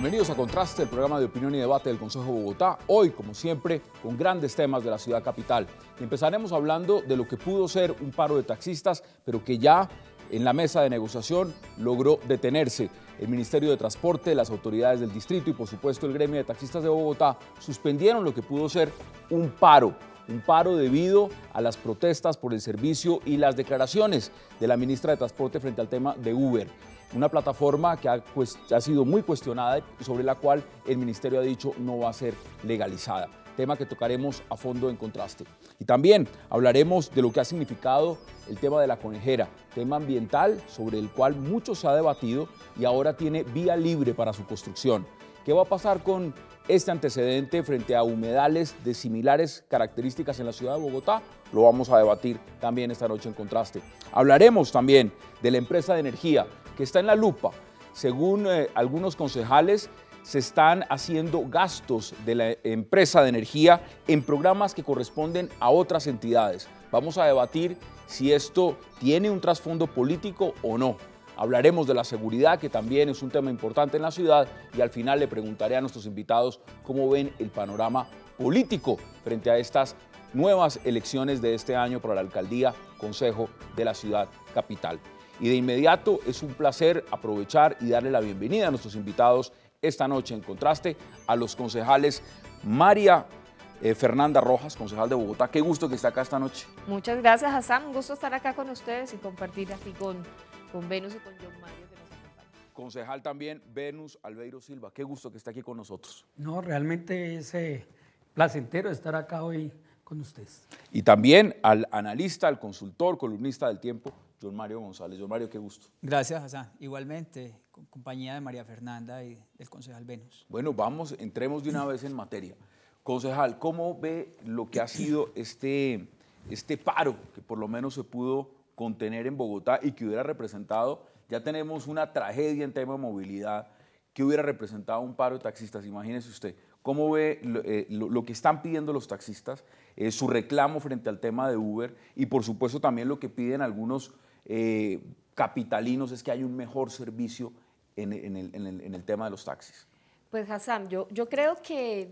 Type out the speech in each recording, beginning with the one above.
Bienvenidos a Contraste, el programa de opinión y debate del Consejo de Bogotá. Hoy, como siempre, con grandes temas de la ciudad capital. Empezaremos hablando de lo que pudo ser un paro de taxistas, pero que ya en la mesa de negociación logró detenerse. El Ministerio de Transporte, las autoridades del distrito y, por supuesto, el gremio de taxistas de Bogotá suspendieron lo que pudo ser un paro debido a las protestas por el servicio y las declaraciones de la ministra de Transporte frente al tema de Uber. Una plataforma que ha sido muy cuestionada y sobre la cual el ministerio ha dicho no va a ser legalizada. Tema que tocaremos a fondo en Contraste. Y también hablaremos de lo que ha significado el tema de la conejera, tema ambiental sobre el cual mucho se ha debatido y ahora tiene vía libre para su construcción. ¿Qué va a pasar con este antecedente frente a humedales de similares características en la ciudad de Bogotá? Lo vamos a debatir también esta noche en Contraste. Hablaremos también de la empresa de energía que está en la lupa. Según algunos concejales, se están haciendo gastos de la empresa de energía en programas que corresponden a otras entidades. Vamos a debatir si esto tiene un trasfondo político o no. Hablaremos de la seguridad, que también es un tema importante en la ciudad, y al final le preguntaré a nuestros invitados cómo ven el panorama político frente a estas nuevas elecciones de este año para la alcaldía, consejo de la ciudad capital. Y de inmediato es un placer aprovechar y darle la bienvenida a nuestros invitados esta noche en Contraste, a los concejales María Fernanda Rojas, concejal de Bogotá. Qué gusto que esté acá esta noche. Muchas gracias, Hassan. Un gusto estar acá con ustedes y compartir aquí con Venus y con John Mario, que nos acompaña. Concejal también Venus Albeiro Silva. Qué gusto que esté aquí con nosotros. No, realmente es placentero estar acá hoy con ustedes. Y también al analista, al consultor, columnista del Tiempo, John Mario González. John Mario, qué gusto. Gracias, Hassan. Igualmente, con compañía de María Fernanda y del concejal Venus. Bueno, entremos de una vez en materia. Concejal, ¿cómo ve lo que ha sido este paro que por lo menos se pudo contener en Bogotá y que hubiera representado, ya tenemos una tragedia en tema de movilidad, que hubiera representado un paro de taxistas? Imagínese usted, ¿cómo ve lo que están pidiendo los taxistas, su reclamo frente al tema de Uber y por supuesto también lo que piden algunos capitalinos es que haya un mejor servicio en el tema de los taxis? Pues Hassan, yo creo que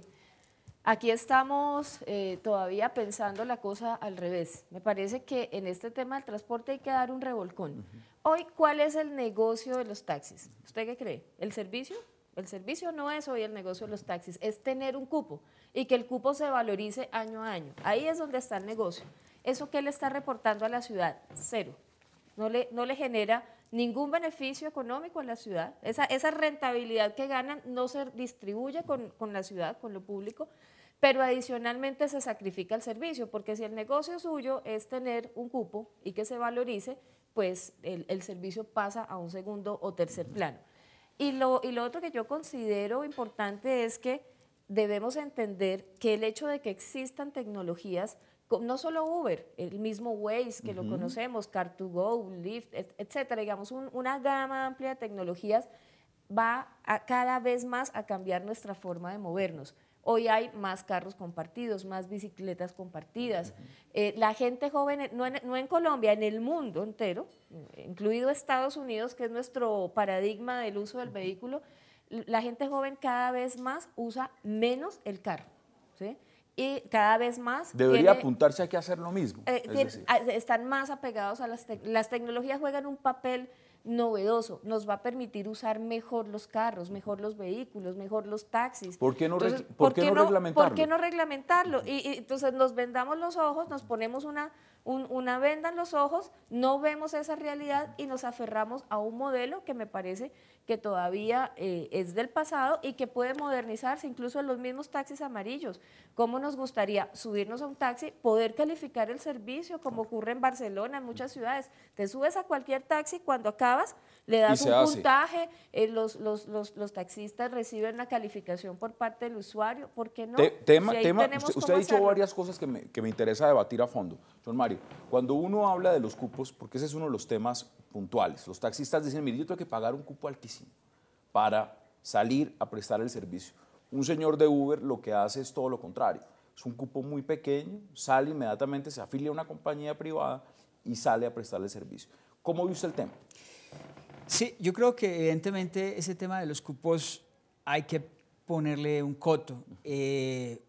aquí estamos todavía pensando la cosa al revés. Me parece que en este tema del transporte hay que dar un revolcón. Hoy, ¿cuál es el negocio de los taxis? ¿Usted qué cree? ¿El servicio? El servicio no es hoy el negocio de los taxis, es tener un cupo y que el cupo se valorice año a año. Ahí es donde está el negocio. ¿Eso qué le está reportando a la ciudad? Cero. No le genera ningún beneficio económico a la ciudad. Esa rentabilidad que ganan no se distribuye con la ciudad, con lo público, pero adicionalmente se sacrifica el servicio, porque si el negocio suyo es tener un cupo y que se valorice, pues el servicio pasa a un segundo o tercer plano. Y lo otro que yo considero importante es que debemos entender que el hecho de que existan tecnologías, no solo Uber, el mismo Waze que lo conocemos, Car2Go, Lyft, etcétera, digamos, una gama amplia de tecnologías va cada vez más a cambiar nuestra forma de movernos. Hoy hay más carros compartidos, más bicicletas compartidas. La gente joven, no en Colombia, en el mundo entero, incluido Estados Unidos, que es nuestro paradigma del uso del vehículo, la gente joven cada vez más usa menos el carro, ¿sí? Y cada vez más debería apuntarse a que hacer lo mismo. Están más apegados a las tecnologías, juegan un papel novedoso, nos va a permitir usar mejor los carros, mejor los vehículos, mejor los taxis. ¿Por qué no, entonces, ¿por qué no reglamentarlo? ¿Por qué no reglamentarlo? Y entonces nos vendamos los ojos, nos ponemos una venda en los ojos, no vemos esa realidad y nos aferramos a un modelo que me parece que todavía es del pasado y que puede modernizarse, incluso en los mismos taxis amarillos. ¿Cómo nos gustaría subirnos a un taxi, poder calificar el servicio, como ocurre en Barcelona, en muchas ciudades? Te subes a cualquier taxi, cuando acabas le das un puntaje, los taxistas reciben la calificación por parte del usuario. ¿Por qué no? Usted ha dicho varias cosas que me interesa debatir a fondo. John Mario, cuando uno habla de los cupos, porque ese es uno de los temas puntuales, los taxistas dicen, mire, yo tengo que pagar un cupo altísimo para salir a prestar el servicio. Un señor de Uber lo que hace es todo lo contrario, es un cupo muy pequeño, sale inmediatamente, se afilia a una compañía privada y sale a prestarle el servicio. ¿Cómo ve usted el tema? Sí, yo creo que evidentemente ese tema de los cupos hay que ponerle un coto. En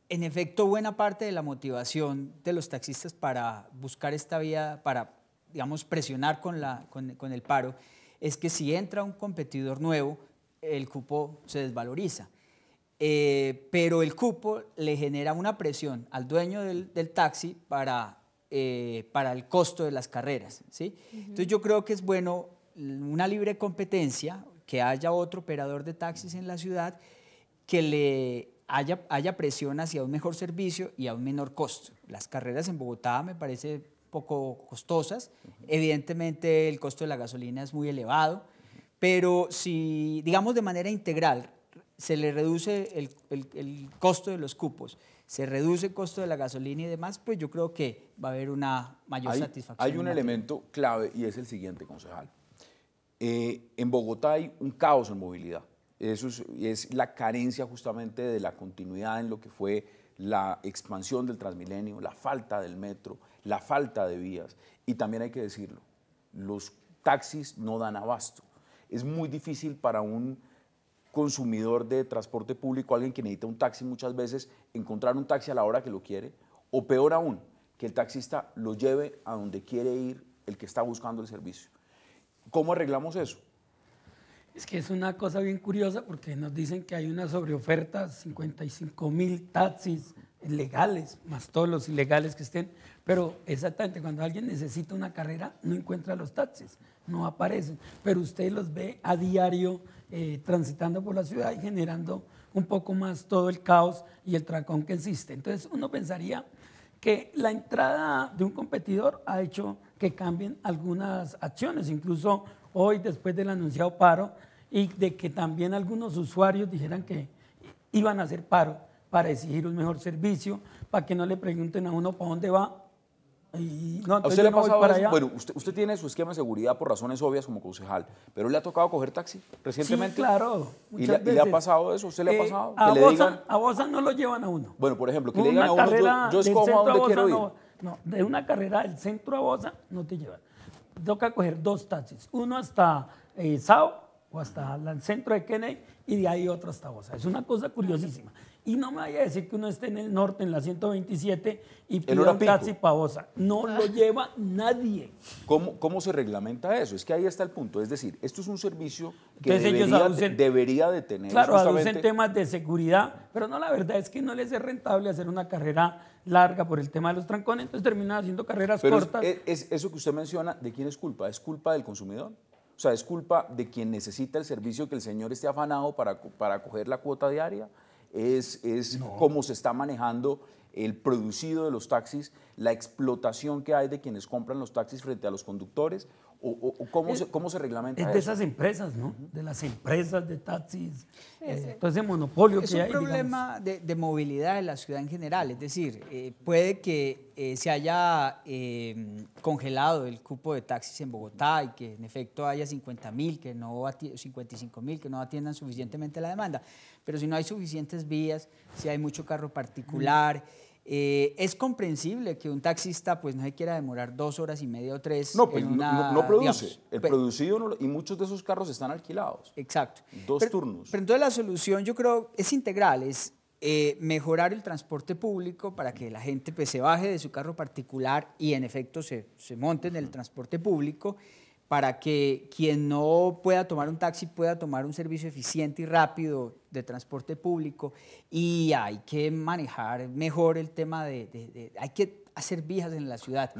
efecto, buena parte de la motivación de los taxistas para buscar esta vía, para, digamos, presionar con el paro, es que si entra un competidor nuevo, el cupo se desvaloriza. Pero el cupo le genera una presión al dueño del taxi para el costo de las carreras, ¿sí? Entonces yo creo que es bueno una libre competencia, que haya otro operador de taxis en la ciudad, que le haya presión hacia un mejor servicio y a un menor costo. Las carreras en Bogotá me parece poco costosas, evidentemente el costo de la gasolina es muy elevado, pero si, digamos, de manera integral se le reduce el costo de los cupos, se reduce el costo de la gasolina y demás, pues yo creo que va a haber una mayor satisfacción. Hay un elemento clave y es el siguiente, concejal. En Bogotá hay un caos en movilidad. Eso es la carencia justamente de la continuidad en lo que fue la expansión del Transmilenio, la falta del metro, la falta de vías. Y también hay que decirlo, los taxis no dan abasto. Es muy difícil para un consumidor de transporte público, alguien que necesita un taxi muchas veces, encontrar un taxi a la hora que lo quiere, o peor aún, que el taxista lo lleve a donde quiere ir el que está buscando el servicio. ¿Cómo arreglamos eso? Es que es una cosa bien curiosa porque nos dicen que hay una sobreoferta, 55.000 taxis legales, más todos los ilegales que estén, pero exactamente cuando alguien necesita una carrera no encuentra los taxis, no aparecen, pero usted los ve a diario transitando por la ciudad y generando un poco más todo el caos y el trancón que existe. Entonces uno pensaría que la entrada de un competidor ha hecho que cambien algunas acciones, incluso hoy después del anunciado paro y de que también algunos usuarios dijeran que iban a hacer paro para exigir un mejor servicio, para que no le pregunten a uno para dónde va. Y no, ¿A usted le ha pasado para eso? allá. Bueno, usted tiene su esquema de seguridad por razones obvias como concejal, pero ¿le ha tocado coger taxi recientemente? Sí, claro. ¿Y le ha pasado eso? ¿Usted le ha pasado? A que le digan, Bosa no lo llevan a uno. bueno, por ejemplo, que le Una digan a uno, carrera yo del escojo a centro dónde Bosa quiero ir. no, de una carrera del centro a Bosa no te llevan. Toca coger dos taxis, uno hasta Sao o hasta el centro de Kennedy y de ahí otro hasta Bosa. Es una cosa curiosísima. Y no me vaya a decir que uno esté en el norte, en la 127, y pida un taxi para Bosa. No lo lleva nadie. ¿Cómo se reglamenta eso? Es que ahí está el punto. Es decir, esto es un servicio que Entonces debería de tener. Claro, aducen temas de seguridad, pero no, la verdad es que no les es rentable hacer una carrera larga por el tema de los trancones, entonces terminan haciendo carreras cortas. Eso que usted menciona, ¿de quién es culpa? ¿Es culpa del consumidor? O sea, ¿es culpa de quien necesita el servicio que el señor esté afanado para coger la cuota diaria? Es cómo se está manejando el producido de los taxis, la explotación que hay de quienes compran los taxis frente a los conductores, o cómo se reglamenta eso. Es de esas empresas, ¿no? De las empresas de taxis, todo ese monopolio que hay. Es un problema de movilidad de la ciudad en general, es decir, puede que se haya congelado el cupo de taxis en Bogotá y que en efecto haya 55.000 que no atiendan suficientemente la demanda, pero si no hay suficientes vías, si hay mucho carro particular, es comprensible que un taxista pues no se quiera demorar 2 horas y media o 3 no, pues en una, no produce, digamos, el producido no, y muchos de esos carros están alquilados. Exacto. 2 turnos. Pero entonces la solución yo creo es integral, es mejorar el transporte público para que la gente pues, se baje de su carro particular y en efecto se monte en el transporte público, para que quien no pueda tomar un taxi pueda tomar un servicio eficiente y rápido de transporte público. Y hay que manejar mejor el tema hay que hacer vías en la ciudad.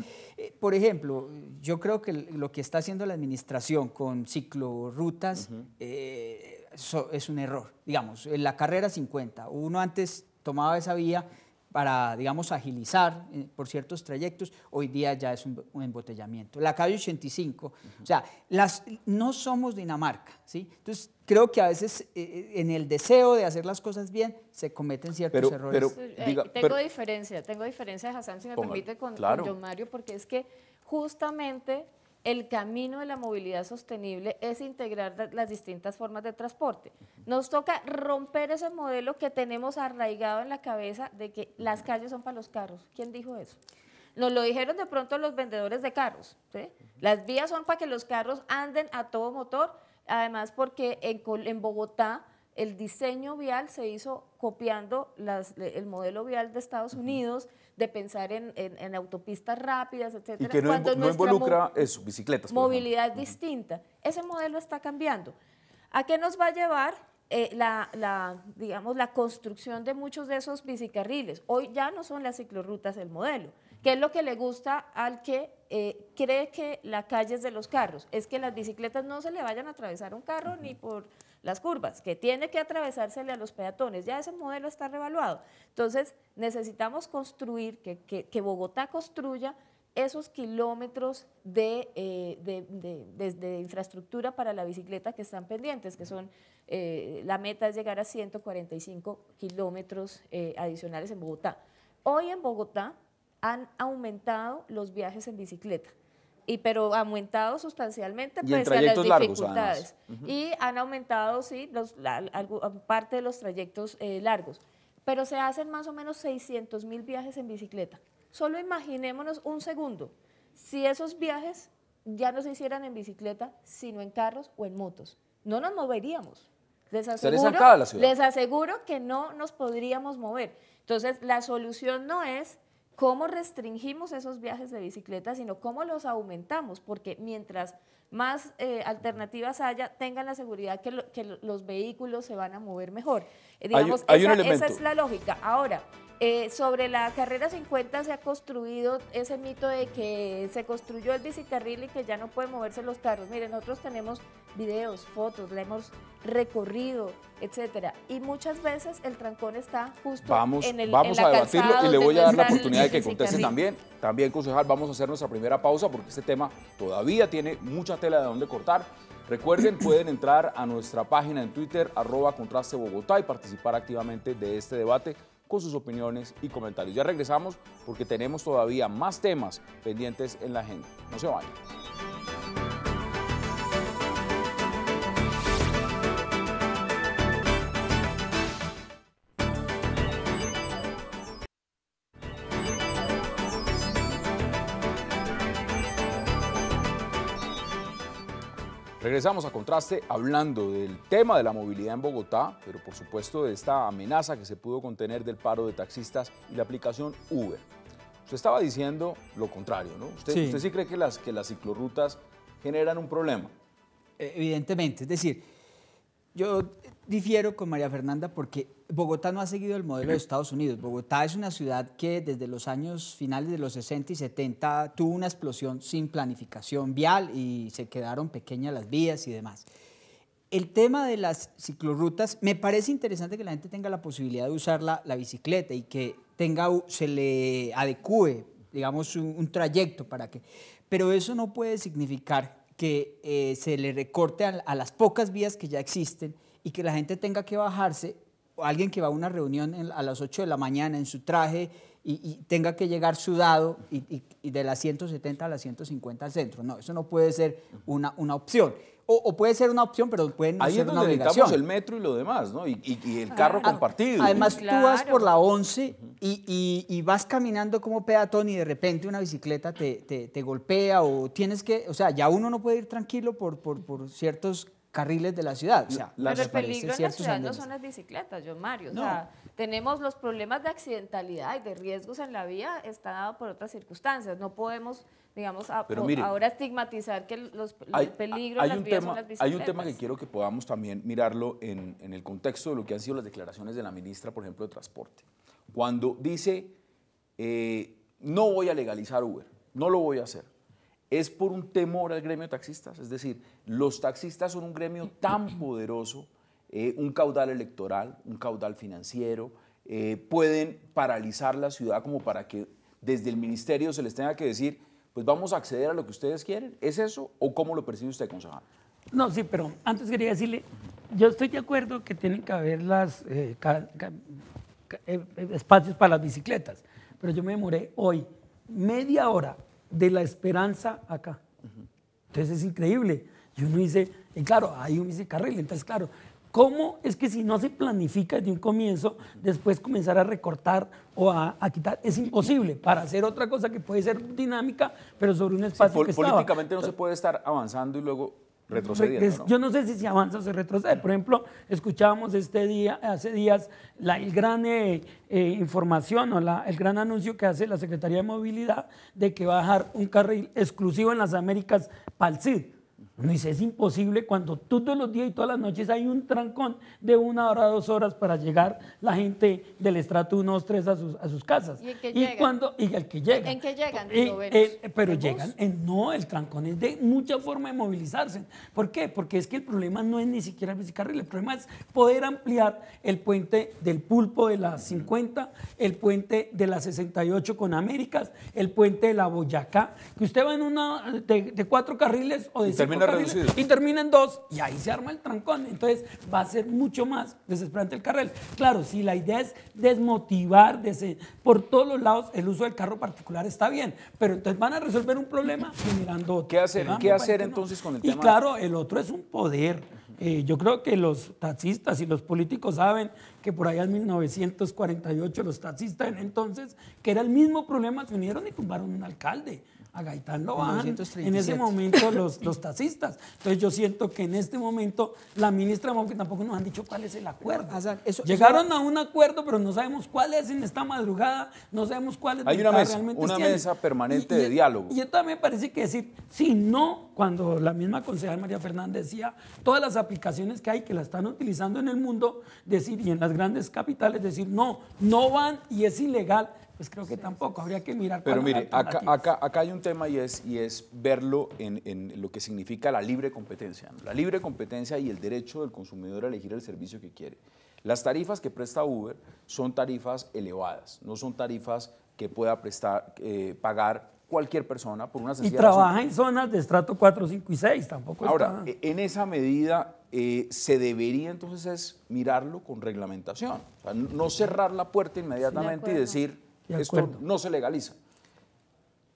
Por ejemplo, yo creo que lo que está haciendo la administración con ciclorrutas es un error. Digamos, en la carrera 50, uno antes tomaba esa vía para, digamos, agilizar por ciertos trayectos, hoy día ya es un embotellamiento. La calle 85, o sea, no somos Dinamarca, ¿sí? Entonces, creo que a veces en el deseo de hacer las cosas bien se cometen ciertos errores. Tengo diferencia, Hassan, si me permite, con John Mario, porque es que justamente el camino de la movilidad sostenible es integrar las distintas formas de transporte. Nos toca romper ese modelo que tenemos arraigado en la cabeza de que las calles son para los carros. ¿Quién dijo eso? Nos lo dijeron de pronto los vendedores de carros, ¿sí? Las vías son para que los carros anden a todo motor, además porque en Bogotá el diseño vial se hizo copiando el modelo vial de Estados Unidos, de pensar en autopistas rápidas, etcétera. Y que no involucra eso, bicicletas. Movilidad distinta. Ese modelo está cambiando. ¿A qué nos va a llevar digamos, la construcción de muchos de esos bicicarriles? Hoy ya no son las ciclorrutas el modelo. ¿Qué es lo que le gusta al que cree que la calle es de los carros? Es que las bicicletas no se le vayan a atravesar un carro ni por las curvas, que tiene que atravesársele a los peatones. Ya ese modelo está revaluado. Entonces, necesitamos construir, que Bogotá construya esos kilómetros de infraestructura para la bicicleta que están pendientes, que son, la meta es llegar a 145 kilómetros adicionales en Bogotá. Hoy en Bogotá han aumentado los viajes en bicicleta, pero aumentado sustancialmente pese a las dificultades. Y han aumentado, sí, parte de los trayectos largos, pero se hacen más o menos 600.000 viajes en bicicleta. Solo imaginémonos un segundo, si esos viajes ya no se hicieran en bicicleta, sino en carros o en motos. No nos moveríamos. Les aseguro que no nos podríamos mover. Entonces, la solución no es cómo restringimos esos viajes de bicicleta, sino cómo los aumentamos, porque mientras más alternativas haya, tengan la seguridad que los vehículos se van a mover mejor. Digamos, esa es la lógica. Ahora, sobre la carrera 50 se ha construido ese mito de que se construyó el bicicarril y que ya no pueden moverse los carros. Miren, nosotros tenemos videos, fotos, la hemos recorrido, etcétera, y muchas veces el trancón está justo vamos a debatirlo y le voy a dar la oportunidad de que conteste también, concejal. Vamos a hacer nuestra primera pausa porque este tema todavía tiene mucha tela de dónde cortar. Recuerden, pueden entrar a nuestra página en Twitter, @contrastebogotá, y participar activamente de este debate con sus opiniones y comentarios. Ya regresamos porque tenemos todavía más temas pendientes en la agenda. No se vayan. Regresamos a Contraste hablando del tema de la movilidad en Bogotá, pero por supuesto de esta amenaza que se pudo contener del paro de taxistas y la aplicación Uber. Usted estaba diciendo lo contrario, ¿no? ¿Usted sí cree que las ciclorrutas generan un problema? Evidentemente, es decir, yo difiero con María Fernanda porque Bogotá no ha seguido el modelo de Estados Unidos. Bogotá es una ciudad que desde los años finales de los 60 y 70 tuvo una explosión sin planificación vial y se quedaron pequeñas las vías y demás. El tema de las ciclorrutas, me parece interesante que la gente tenga la posibilidad de usar la bicicleta y que se le adecúe, digamos, un trayecto para que... Pero eso no puede significar que se le recorte a las pocas vías que ya existen y que la gente tenga que bajarse, o alguien que va a una reunión a las 8 de la mañana en su traje y tenga que llegar sudado y de las 170 a las 150 al centro. No, eso no puede ser una opción. O puede ser una opción, pero puede no ser una obligación. Ahí es donde necesitamos el metro y lo demás, ¿no? Y el carro compartido. Además, tú vas por la 11 y vas caminando como peatón y de repente una bicicleta te golpea o tienes que... O sea, ya uno no puede ir tranquilo por ciertos carriles de la ciudad. O sea, pero el peligro en la ciudad no son las bicicletas, John Mario. No. O sea, tenemos los problemas de accidentalidad y de riesgos en la vía, está dado por otras circunstancias. No podemos, digamos, miren, ahora estigmatizar que el peligro en las vías son las bicicletas. Hay un tema que quiero que podamos también mirarlo en el contexto de lo que han sido las declaraciones de la ministra, por ejemplo, de Transporte. Cuando dice, no voy a legalizar Uber, no lo voy a hacer. Es por un temor al gremio de taxistas, es decir, los taxistas son un gremio tan poderoso, un caudal electoral, un caudal financiero, pueden paralizar la ciudad como para que desde el ministerio se les tenga que decir, pues vamos a acceder a lo que ustedes quieren. ¿Es eso o cómo lo percibe usted, concejal? No, sí, pero antes quería decirle, yo estoy de acuerdo que tienen que haber espacios para las bicicletas, pero yo me demoré hoy media hora de La Esperanza acá. Entonces es increíble. Y uno dice, y claro, hay un bicicarril, entonces claro, ¿cómo es que si no se planifica desde un comienzo, después comenzar a recortar o a quitar? Es imposible para hacer otra cosa que puede ser dinámica, pero sobre un espacio que políticamente no se puede estar avanzando y luego retrocediendo, ¿no? Yo no sé si se avanza o se retrocede. Por ejemplo, escuchábamos hace días el gran información o el gran anuncio que hace la Secretaría de Movilidad de que va a dejar un carril exclusivo en las Américas para el CID. Uno dice, es imposible cuando todos los días y todas las noches hay un trancón de 1 hora, 2 horas para llegar la gente del estrato 1, 2, 3 a sus casas. ¿Y el que llegan? Y el que llega. ¿En qué llegan? Pero llegan, no, el trancón es de mucha forma de movilizarse. ¿Por qué? Porque es que el problema no es ni siquiera el bicicarril, el problema es poder ampliar el puente del Pulpo de la 50, el puente de la 68 con Américas, el puente de la Boyacá, que usted va en una de 4 carriles o de 5 carriles y termina en 2 y ahí se arma el trancón. Entonces va a ser mucho más desesperante el carril. Claro, si la idea es desmotivar por todos los lados, el uso del carro particular está bien, pero entonces van a resolver un problema generando otro. ¿Qué hacer entonces con el tema? Y claro, el otro es un poder. Yo creo que los taxistas y los políticos saben que por allá en 1948 los taxistas en entonces, que era el mismo problema, se unieron y tumbaron un alcalde. A Gaitán lo bajan en ese momento los taxistas. Entonces yo siento que en este momento la ministra, aunque tampoco nos han dicho cuál es el acuerdo. Llegaron a un acuerdo, pero no sabemos cuál es en esta madrugada, no sabemos cuál es. Hay una mesa permanente de diálogo. Y esto también me parece que decir, si no, cuando la misma concejal María Fernández decía, todas las aplicaciones que hay que la están utilizando en el mundo, decir, y en las grandes capitales, decir, no van y es ilegal. Pues creo que tampoco, habría que mirar. Pero mire, acá hay un tema y es verlo en lo que significa la libre competencia, ¿no? La libre competencia y el derecho del consumidor a elegir el servicio que quiere. Las tarifas que presta Uber son tarifas elevadas, no son tarifas que pueda pagar cualquier persona por una sencilla razón. Y trabaja en zonas de estrato 4, 5 y 6, tampoco Ahora, en esa medida se debería entonces mirarlo con reglamentación, o sea, no cerrar la puerta inmediatamente y decir, esto no se legaliza.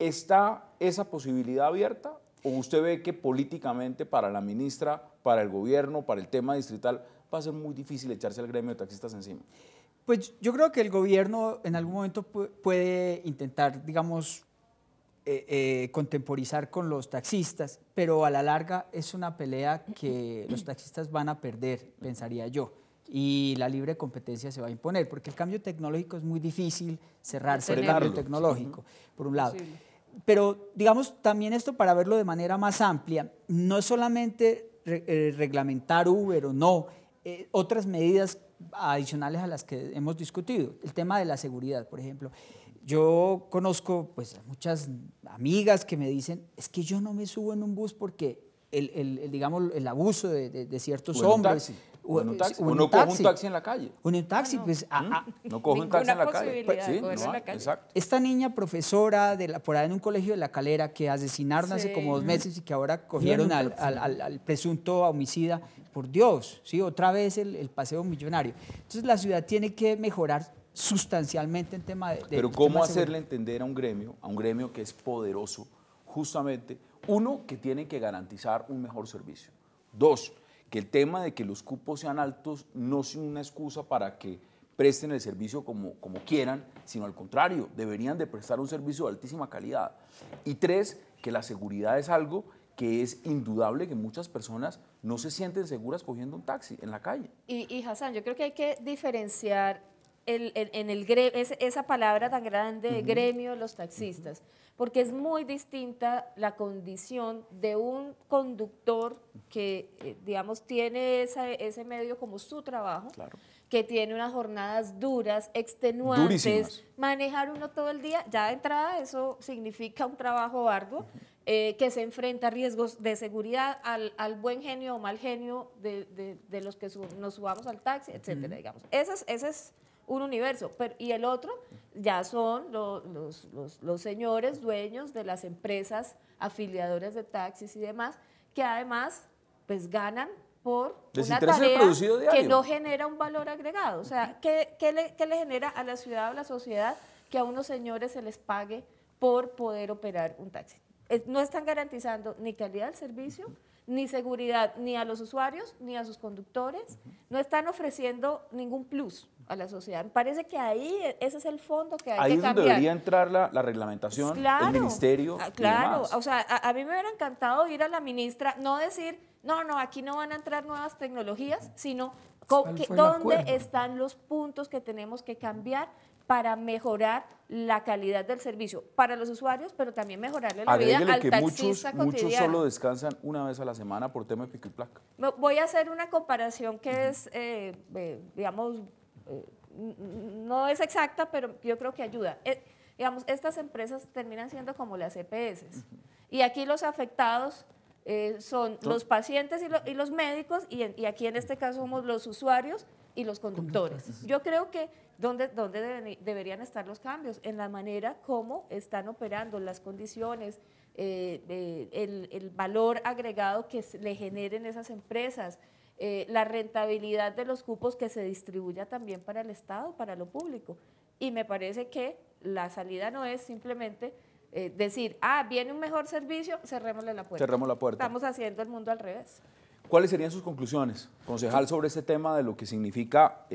¿Está esa posibilidad abierta o usted ve que políticamente para la ministra, para el gobierno, para el tema distrital, va a ser muy difícil echarse al gremio de taxistas encima? Pues yo creo que el gobierno en algún momento puede intentar, digamos, contemporizar con los taxistas, pero a la larga es una pelea que los taxistas van a perder, pensaría yo. Y la libre competencia se va a imponer, porque el cambio tecnológico es muy difícil cerrarse el cambio tecnológico, por un lado. Pero, digamos, también esto para verlo de manera más amplia, no es solamente reglamentar Uber o no, otras medidas adicionales a las que hemos discutido. El tema de la seguridad, por ejemplo. Yo conozco pues, muchas amigas que me dicen, es que yo no me subo en un bus porque digamos, el abuso de ciertos hombres. O no cojo un taxi en la calle. Un taxi, pues. No cojo un taxi en la calle. Sí, no, exacto. Esta niña profesora por ahí en un colegio de La Calera que asesinaron hace como 2 meses y que ahora cogieron al presunto homicida, por Dios, ¿sí? Otra vez el paseo millonario. Entonces la ciudad tiene que mejorar sustancialmente en tema de Pero ¿cómo hacerle entender a un gremio que es poderoso, justamente, uno, que tiene que garantizar un mejor servicio, 2, que el tema de que los cupos sean altos no sea una excusa para que presten el servicio como quieran, sino al contrario, deberían de prestar un servicio de altísima calidad, y 3, que la seguridad es algo que es indudable que muchas personas no se sienten seguras cogiendo un taxi en la calle. Y Hassan, yo creo que hay que diferenciar esa palabra tan grande de gremio de los taxistas, porque es muy distinta la condición de un conductor que, digamos, tiene ese medio como su trabajo, claro, que tiene unas jornadas duras, extenuantes, durísimas. Manejar uno todo el día, ya de entrada eso significa un trabajo arduo, que se enfrenta a riesgos de seguridad, al buen genio o mal genio de los que nos subamos al taxi, etcétera, digamos. Ese es un universo, y el otro ya son los señores dueños de las empresas afiliadoras de taxis y demás, que además pues ganan por una tarea que no genera un valor agregado. O sea, ¿qué le genera a la ciudad o a la sociedad que a unos señores se les pague por poder operar un taxi? No están garantizando ni calidad del servicio, ni seguridad ni a los usuarios, ni a sus conductores, no están ofreciendo ningún plus a la sociedad. Me parece que ahí ese es el fondo que hay que cambiar. Ahí es donde debería entrar la reglamentación, claro, el ministerio. Claro, o sea, a mí me hubiera encantado ir a la ministra, no decir no, aquí no van a entrar nuevas tecnologías, sino ¿Cuál fue el dónde acuerdo? están los puntos que tenemos que cambiar para mejorar la calidad del servicio para los usuarios, pero también mejorarle la vida Agréguele al que taxista muchos cotidiano. solo descansan una vez a la semana por tema de pico y placa. Voy a hacer una comparación que es, digamos, no es exacta, pero yo creo que ayuda. Digamos, estas empresas terminan siendo como las EPS. Y aquí los afectados son los pacientes y los médicos, y aquí en este caso somos los usuarios y los conductores. Yo creo que ¿dónde deberían estar los cambios? En la manera como están operando, las condiciones, el valor agregado que le generen esas empresas, la rentabilidad de los cupos que se distribuya también para el Estado, para lo público. Y me parece que la salida no es simplemente decir, viene un mejor servicio, cerrémosle la puerta. Cerremos la puerta. Estamos haciendo el mundo al revés. ¿Cuáles serían sus conclusiones, concejal, sobre este tema de lo que significa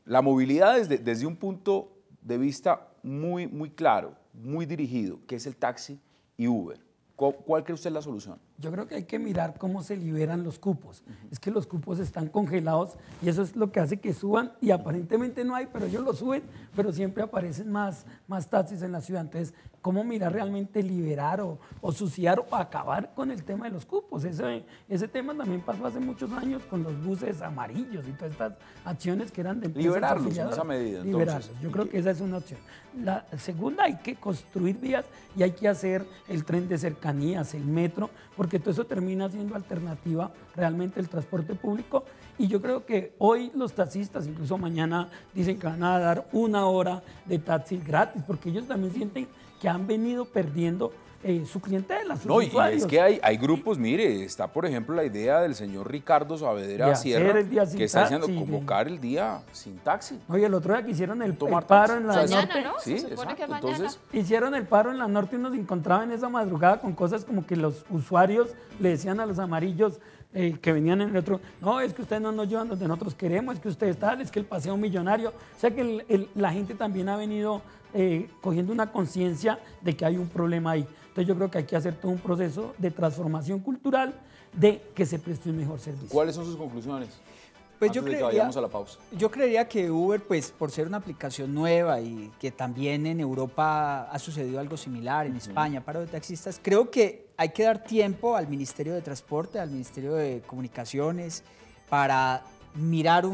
la movilidad desde un punto de vista muy claro, muy dirigido, que es el taxi y Uber? ¿Cuál cree usted la solución? Yo creo que hay que mirar cómo se liberan los cupos. Es que los cupos están congelados y eso es lo que hace que suban, y aparentemente no hay, pero ellos lo suben, pero siempre aparecen más taxis en la ciudad. Entonces, ¿cómo mirar realmente liberar o suciar o acabar con el tema de los cupos? Ese tema también pasó hace muchos años con los buses amarillos y todas estas acciones que eran de empresas Liberarlos en afiliadas. esa medida, Liberarlos. entonces. Yo creo que esa es una opción. La segunda, hay que construir vías y hay que hacer el tren de cercanías, el metro, porque todo eso termina siendo alternativa realmente el transporte público. Y yo creo que hoy los taxistas, incluso mañana, dicen que van a dar 1 hora de taxi gratis, porque ellos también sienten que han venido perdiendo su clientela, sus No, y usuarios. es que hay grupos, mire, está por ejemplo la idea del señor Ricardo Saavedra De hacer Sierra, el día sin que está diciendo taxi, convocar el día sin taxi. Oye, el otro día que hicieron el Tomar paro taxi. en O la sea, Mañana, norte, ¿no? Sí, Se supone que exacto. mañana. Entonces, hicieron el paro en la norte y nos encontraban esa madrugada con cosas como que los usuarios le decían a los amarillos que venían en el otro, no, es que ustedes no nos llevan donde nosotros queremos, es que ustedes tal, es que el paseo millonario. O sea que la gente también ha venido cogiendo una conciencia de que hay un problema ahí. Entonces yo creo que hay que hacer todo un proceso de transformación cultural de que se preste un mejor servicio. ¿cuáles son sus conclusiones? Pues Antes yo de que creería, vayamos a la pausa. yo creería que Uber, pues por ser una aplicación nueva y que también en Europa ha sucedido algo similar, en España, paro de taxistas, creo que hay que dar tiempo al Ministerio de Transporte, al Ministerio de Comunicaciones, para mirar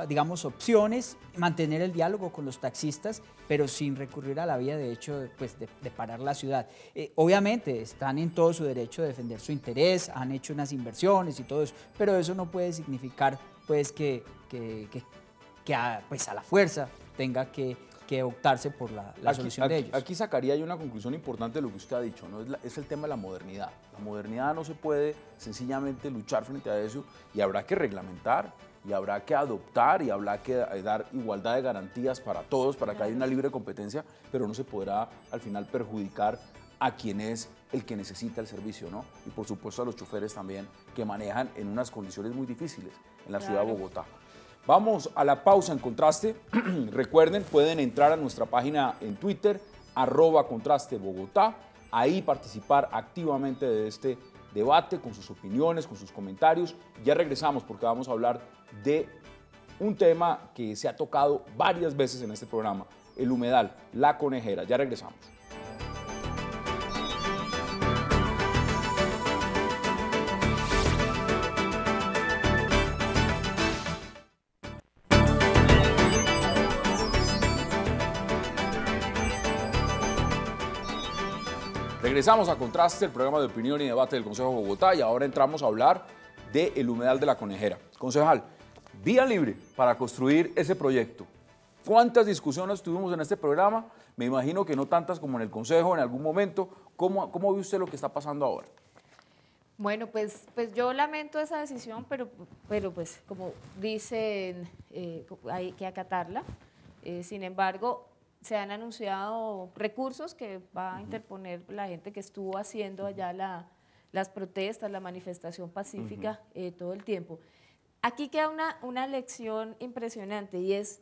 digamos, opciones, mantener el diálogo con los taxistas, pero sin recurrir a la vía de hecho pues, de parar la ciudad. Obviamente están en todo su derecho de defender su interés, han hecho unas inversiones y todo eso, pero eso no puede significar pues que pues, a la fuerza tenga que optarse por la solución de ellos. Aquí sacaría yo una conclusión importante de lo que usted ha dicho, ¿no? Es el tema de la modernidad. La modernidad no se puede sencillamente luchar frente a eso, y habrá que reglamentar, y habrá que adoptar, y habrá que dar igualdad de garantías para todos, para que haya una libre competencia, pero no se podrá al final perjudicar a quien es el que necesita el servicio, ¿no? Y por supuesto a los choferes también, que manejan en unas condiciones muy difíciles en la ciudad de Bogotá. Vamos a la pausa en Contraste. Recuerden, pueden entrar a nuestra página en Twitter, @ContrasteBogotá, ahí participar activamente de este debate, con sus opiniones, con sus comentarios. Ya regresamos porque vamos a hablar de un tema que se ha tocado varias veces en este programa, el humedal, la conejera. Ya regresamos. Regresamos a Contraste, el programa de opinión y debate del Consejo de Bogotá, y ahora entramos a hablar del humedal de la Conejera. Concejal, vía libre para construir ese proyecto. ¿Cuántas discusiones tuvimos en este programa? Me imagino que no tantas como en el Consejo en algún momento. ¿Cómo ve usted lo que está pasando ahora? Bueno, pues yo lamento esa decisión, pero pues como dicen, hay que acatarla. Sin embargo, se han anunciado recursos que va a interponer la gente que estuvo haciendo allá las protestas, la manifestación pacífica todo el tiempo. Aquí queda una lección impresionante, y es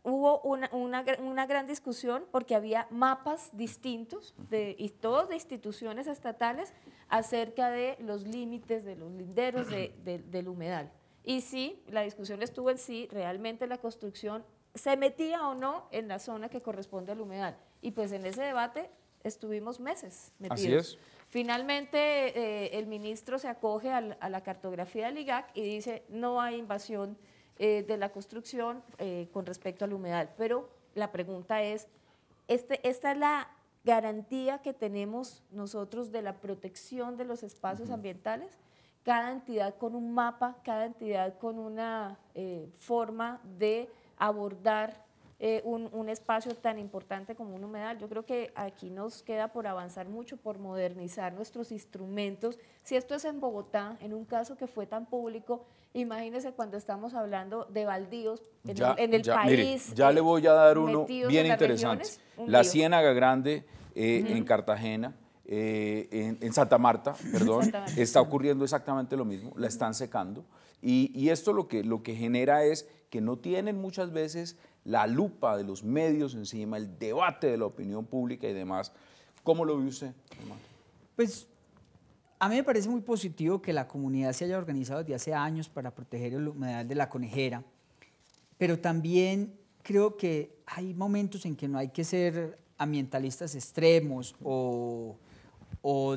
hubo una gran discusión porque había mapas distintos, y todos de instituciones estatales, acerca de los límites, de los linderos del humedal. Y sí, la discusión estuvo en si realmente la construcción se metía o no en la zona que corresponde al humedal. Y pues en ese debate estuvimos meses metidos. Así es. Finalmente, el ministro se acoge a la cartografía del IGAC y dice no hay invasión de la construcción con respecto al humedal. Pero la pregunta es, ¿esta es la garantía que tenemos nosotros de la protección de los espacios ambientales? Cada entidad con un mapa, cada entidad con una forma de abordar un espacio tan importante como un humedal. Yo creo que aquí nos queda por avanzar mucho, por modernizar nuestros instrumentos. Si esto es en Bogotá, en un caso que fue tan público, imagínense cuando estamos hablando de baldíos en el país. Mire, ya le voy a dar uno bien interesante. Regiones, la Ciénaga Grande en Cartagena, en Santa Marta, perdón, Santa Marta. está ocurriendo exactamente lo mismo, la están secando. Y esto lo que genera es que no tienen muchas veces la lupa de los medios encima, el debate de la opinión pública y demás. ¿Cómo lo ve usted, hermano? Pues a mí me parece muy positivo que la comunidad se haya organizado desde hace años para proteger el humedal de la Conejera, pero también creo que hay momentos en que no hay que ser ambientalistas extremos o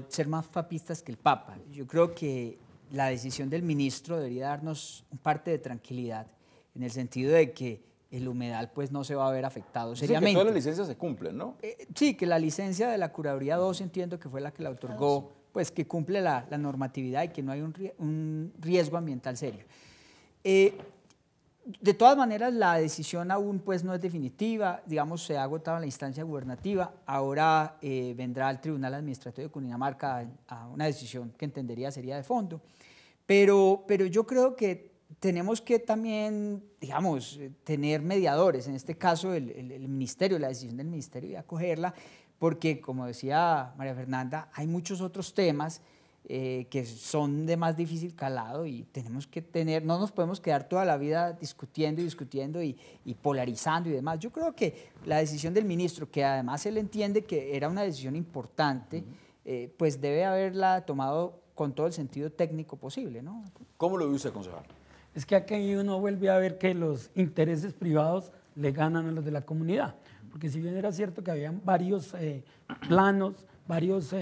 ser más papistas que el Papa. Yo creo que la decisión del ministro debería darnos un parte de tranquilidad, en el sentido de que el humedal pues no se va a ver afectado seriamente. Sí, que todas las licencias se cumplen, ¿no? Sí, que la licencia de la Curaduría 2 entiendo que fue la que la otorgó, pues que cumple la normatividad y que no hay un riesgo ambiental serio. De todas maneras, la decisión aún pues no es definitiva, digamos, se ha agotado en la instancia gubernativa, ahora vendrá al Tribunal Administrativo de Cundinamarca a una decisión que entendería sería de fondo, pero yo creo que tenemos que también, digamos, tener mediadores, en este caso el ministerio, la decisión del ministerio y acogerla, porque como decía María Fernanda, hay muchos otros temas que son de más difícil calado y tenemos que tener, no nos podemos quedar toda la vida discutiendo y polarizando y demás. Yo creo que la decisión del ministro, que además él entiende que era una decisión importante, pues debe haberla tomado con todo el sentido técnico posible, ¿no? ¿Cómo lo ve usted, concejal? Es que aquí uno vuelve a ver que los intereses privados le ganan a los de la comunidad, porque si bien era cierto que habían varios planos, varios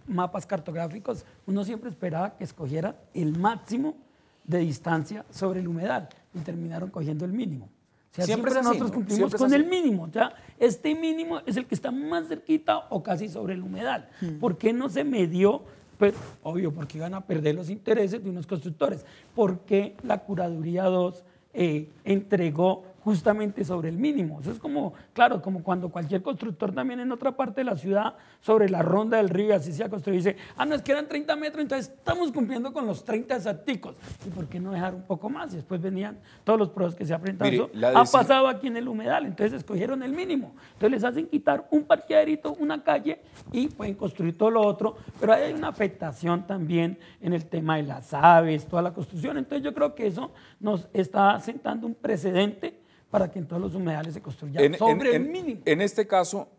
mapas cartográficos, uno siempre esperaba que escogieran el máximo de distancia sobre el humedal y terminaron cogiendo el mínimo. O sea, siempre nosotros cumplimos con el mínimo. O sea, este mínimo es el que está más cerquita o casi sobre el humedal. ¿Por qué no se midió? Pues, obvio, porque iban a perder los intereses de unos constructores. ¿Por qué la Curaduría 2 entregó justamente sobre el mínimo? Eso es como, claro, como cuando cualquier constructor también en otra parte de la ciudad, sobre la ronda del río, así se ha construido, dice, no, es que eran 30 metros, entonces estamos cumpliendo con los 30 exacticos. ¿Y por qué no dejar un poco más? Y después venían todos los pruebas que se ha presentado. Ha pasado aquí en el humedal, entonces escogieron el mínimo. Entonces les hacen quitar un parqueaderito, una calle y pueden construir todo lo otro, pero hay una afectación también en el tema de las aves, toda la construcción. Entonces yo creo que eso nos está sentando un precedente para que en todos los humedales se construya sobre el mínimo. En este caso,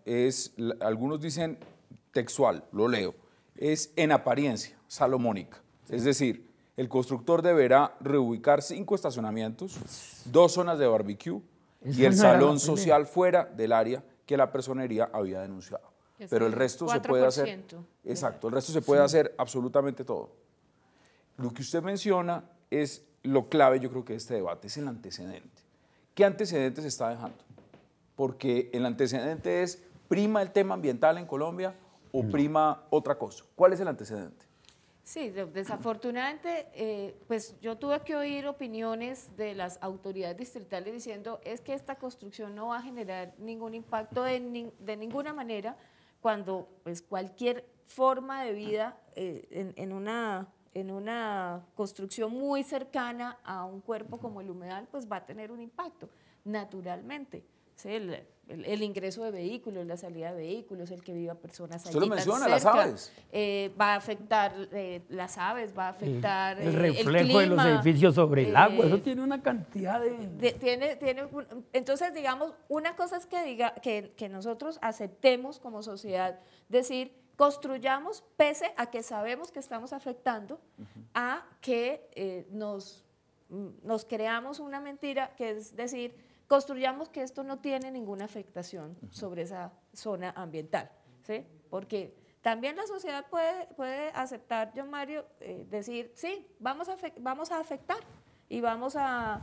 algunos dicen textual, lo leo, es en apariencia salomónica. Es decir, el constructor deberá reubicar 5 estacionamientos, 2 zonas de barbecue y el salón social fuera del área que la personería había denunciado. Pero el resto se puede hacer. Exacto, el resto se puede hacer absolutamente todo. Lo que usted menciona es lo clave, yo creo que de este debate, es el antecedente. ¿Qué antecedentes se está dejando? Porque el antecedente es, ¿prima el tema ambiental en Colombia o prima otra cosa? ¿Cuál es el antecedente? Sí, desafortunadamente, pues yo tuve que oír opiniones de las autoridades distritales diciendo es que esta construcción no va a generar ningún impacto de ninguna manera, cuando pues cualquier forma de vida en una construcción muy cercana a un cuerpo como el humedal, pues va a tener un impacto, naturalmente. ¿sí? El ingreso de vehículos, la salida de vehículos, el que viva personas allí Usted lo tan menciona, cerca, las aves. Va a afectar las aves, va a afectar el reflejo el clima, de los edificios sobre el agua, eso tiene una cantidad entonces, digamos, una cosa es que nosotros aceptemos como sociedad, decir, construyamos pese a que sabemos que estamos afectando, a que nos creamos una mentira, que es decir, construyamos que esto no tiene ninguna afectación sobre esa zona ambiental, ¿sí? Porque también la sociedad puede aceptar, John Mario, decir, sí, vamos a afectar y vamos a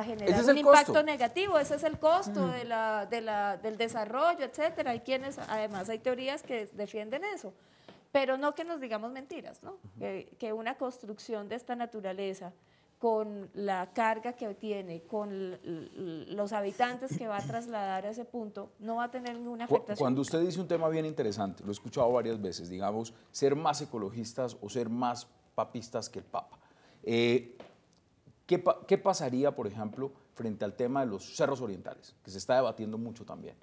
generar un impacto negativo, ese es el costo del desarrollo, etcétera. Hay quienes, además hay teorías que defienden eso, pero no que nos digamos mentiras, ¿no? Que una construcción de esta naturaleza, con la carga que tiene, con los habitantes que va a trasladar a ese punto, no va a tener ninguna afectación. Cuando usted dice un tema bien interesante, lo he escuchado varias veces, digamos, ser más ecologistas o ser más papistas que el Papa. ¿Qué pasaría, por ejemplo, frente al tema de los cerros orientales, que se está debatiendo mucho también?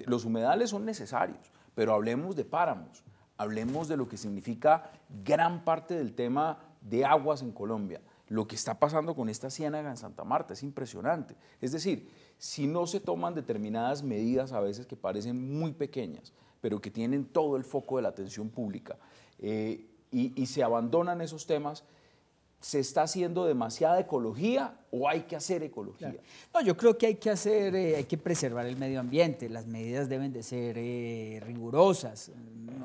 Los humedales son necesarios, pero hablemos de páramos, hablemos de lo que significa gran parte del tema de aguas en Colombia. Lo que está pasando con esta ciénaga en Santa Marta es impresionante. Es decir, si no se toman determinadas medidas a veces que parecen muy pequeñas, pero que tienen todo el foco de la atención pública y se abandonan esos temas, ¿se está haciendo demasiada ecología o hay que hacer ecología? Claro. No, yo creo que hay que preservar el medio ambiente, las medidas deben de ser rigurosas,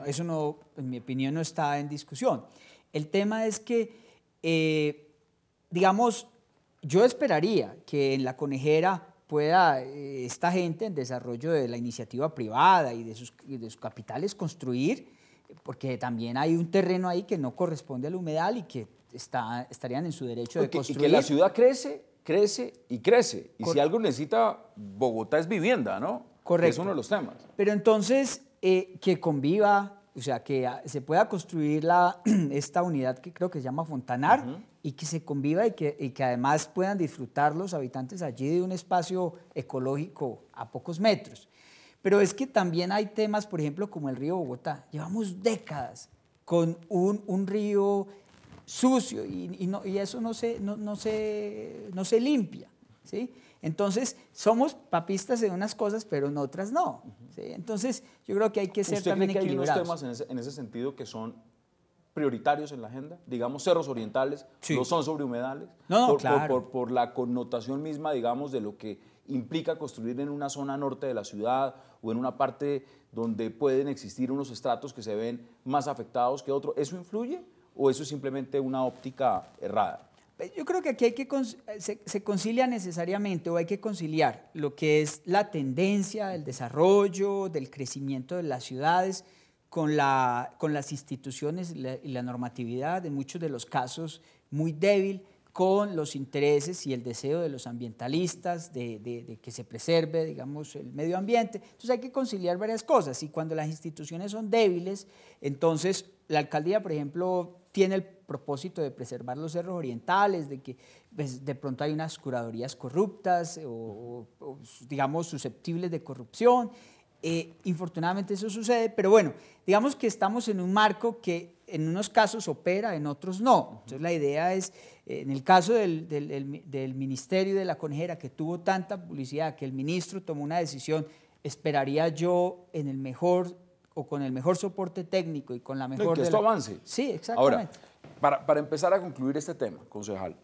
eso no, en mi opinión no está en discusión. El tema es que digamos, yo esperaría que en La Conejera pueda esta gente en desarrollo de la iniciativa privada y de sus capitales construir, porque también hay un terreno ahí que no corresponde al humedal y que estarían en su derecho de construir. Y que la ciudad crece y crece. Y si algo necesita Bogotá es vivienda, ¿no? Correcto. Que es uno de los temas. Pero entonces, que conviva, o sea, que se pueda construir esta unidad que creo que se llama Fontanar, y que se conviva y que además puedan disfrutar los habitantes allí de un espacio ecológico a pocos metros. Pero es que también hay temas, por ejemplo, como el río Bogotá. Llevamos décadas con un río sucio y eso no se limpia, ¿sí? Entonces, somos papistas en unas cosas, pero en otras no, ¿sí? Entonces, yo creo que hay que ser también equilibrados. ¿Usted cree que hay unos temas en ese sentido que son prioritarios en la agenda? Digamos, cerros orientales, sí. ¿No son sobre humedales? No, claro. Por la connotación misma, digamos, de lo que implica construir en una zona norte de la ciudad o en una parte donde pueden existir unos estratos que se ven más afectados que otros. ¿Eso influye o eso es simplemente una óptica errada? Yo creo que aquí se concilia necesariamente, o hay que conciliar lo que es la tendencia del desarrollo, del crecimiento de las ciudades, con las instituciones y la normatividad, en muchos de los casos muy débil, con los intereses y el deseo de los ambientalistas de que se preserve, digamos, el medio ambiente. Entonces hay que conciliar varias cosas, y cuando las instituciones son débiles, entonces la alcaldía, por ejemplo, tiene el propósito de preservar los cerros orientales, de que pues, de pronto hay unas curadurías corruptas o digamos, susceptibles de corrupción. Infortunadamente eso sucede, pero bueno, digamos que estamos en un marco que en unos casos opera, en otros no. Entonces la idea es, en el caso del Ministerio de La Conejera, que tuvo tanta publicidad, que el ministro tomó una decisión, esperaría yo en el mejor o con el mejor soporte técnico y con la mejor... Que esto avance. Sí, exactamente. Ahora, para empezar a concluir este tema, concejal,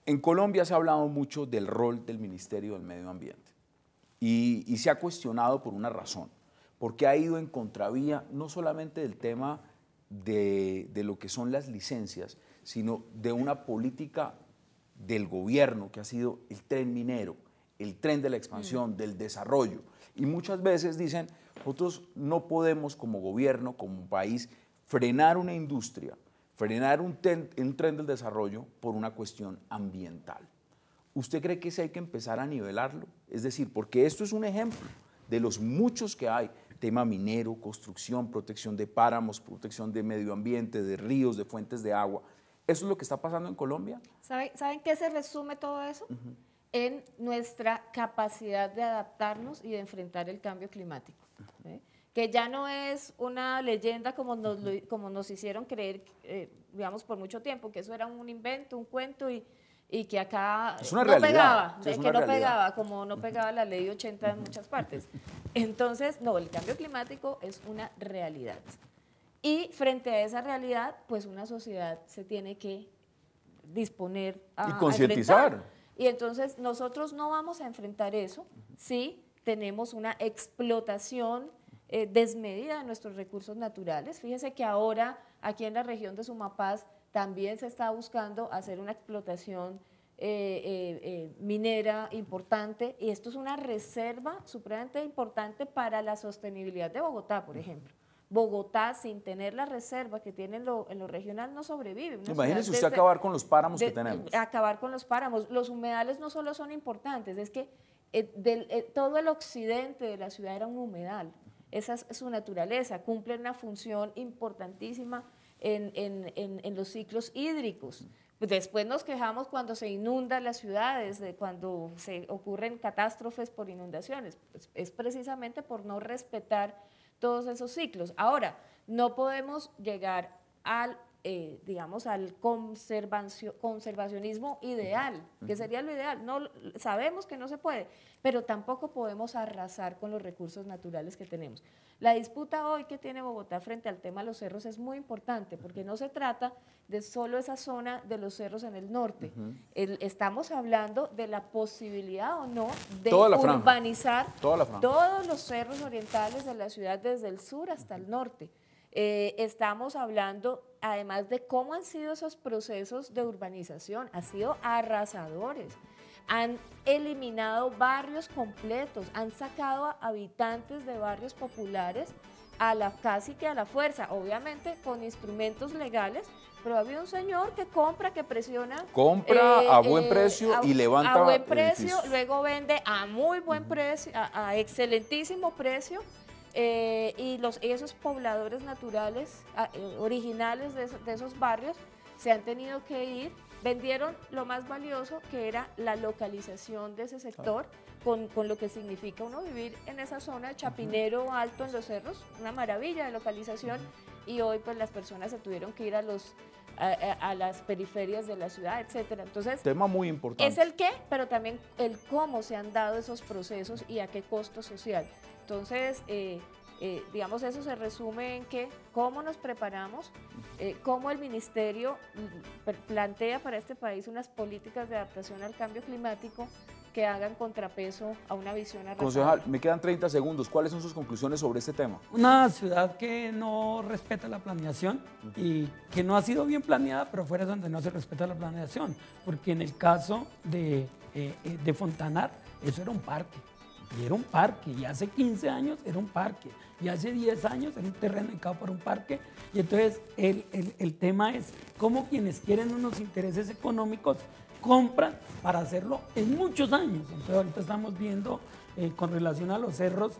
en Colombia se ha hablado mucho del rol del Ministerio del Medio Ambiente. Y se ha cuestionado por una razón, porque ha ido en contravía no solamente del tema de lo que son las licencias, sino de una política del gobierno que ha sido el tren minero, el tren de la expansión, del desarrollo. Y muchas veces dicen, nosotros no podemos como gobierno, como país, frenar una industria, frenar un tren del desarrollo por una cuestión ambiental. ¿Usted cree que sí hay que empezar a nivelarlo? Es decir, porque esto es un ejemplo de los muchos que hay, tema minero, construcción, protección de páramos, protección de medio ambiente, de ríos, de fuentes de agua. ¿Eso es lo que está pasando en Colombia? ¿Saben qué se resume todo eso? en nuestra capacidad de adaptarnos y de enfrentar el cambio climático, que ya no es una leyenda como nos hicieron creer, digamos, por mucho tiempo, que eso era un invento, un cuento y que acá es una no realidad, pegaba, es que una no realidad. pegaba, como no pegaba la ley 80 en muchas partes. Entonces, no, el cambio climático es una realidad. Y frente a esa realidad, pues una sociedad se tiene que disponer y concientizar. Y entonces nosotros no vamos a enfrentar eso si tenemos una explotación desmedida de nuestros recursos naturales. Fíjese que ahora aquí en la región de Sumapaz también se está buscando hacer una explotación minera importante, y esto es una reserva supremamente importante para la sostenibilidad de Bogotá, por ejemplo. Bogotá, sin tener la reserva que tiene en lo regional, no sobrevive. Imagínese usted acabar con los páramos que tenemos. Acabar con los páramos. Los humedales no solo son importantes, es que todo el occidente de la ciudad era un humedal. Esa es su naturaleza, cumple una función importantísima en los ciclos hídricos. Después nos quejamos cuando se inundan las ciudades, cuando se ocurren catástrofes por inundaciones. Pues es precisamente por no respetar todos esos ciclos. Ahora, no podemos llegar al, digamos, al conservacionismo ideal, que sería lo ideal. No, sabemos que no se puede, pero tampoco podemos arrasar con los recursos naturales que tenemos. La disputa hoy que tiene Bogotá frente al tema de los cerros es muy importante, porque no se trata de solo esa zona de los cerros en el norte. Estamos hablando de la posibilidad o no de urbanizar todos los cerros orientales de la ciudad, desde el sur hasta el norte. Estamos hablando además de cómo han sido esos procesos de urbanización, han sido arrasadores. Han eliminado barrios completos, han sacado a habitantes de barrios populares casi que a la fuerza, obviamente con instrumentos legales, pero había un señor que compra, que presiona. Compra a buen precio y levanta a buen precio, edificios. luego vende a muy buen precio, a excelentísimo precio, y esos pobladores naturales, originales de esos barrios, se han tenido que ir. Vendieron lo más valioso, que era la localización de ese sector, con lo que significa uno vivir en esa zona de Chapinero Alto en los cerros, una maravilla de localización, y hoy pues las personas se tuvieron que ir a las periferias de la ciudad, etcétera. Entonces, tema muy importante. Es el qué, pero también el cómo se han dado esos procesos y a qué costo social. Entonces, digamos, eso se resume en que cómo nos preparamos, cómo el ministerio plantea para este país unas políticas de adaptación al cambio climático que hagan contrapeso a una visión arrasadora. Concejal, me quedan 30 segundos. ¿Cuáles son sus conclusiones sobre este tema? Una ciudad que no respeta la planeación y que no ha sido bien planeada, pero fuera donde no se respeta la planeación. Porque en el caso de Fontanar, eso era un parque. Y era un parque, y hace 15 años era un parque, y hace 10 años era un terreno dedicado para un parque. Y entonces el tema es cómo quienes quieren unos intereses económicos compran para hacerlo en muchos años. Entonces ahorita estamos viendo con relación a los cerros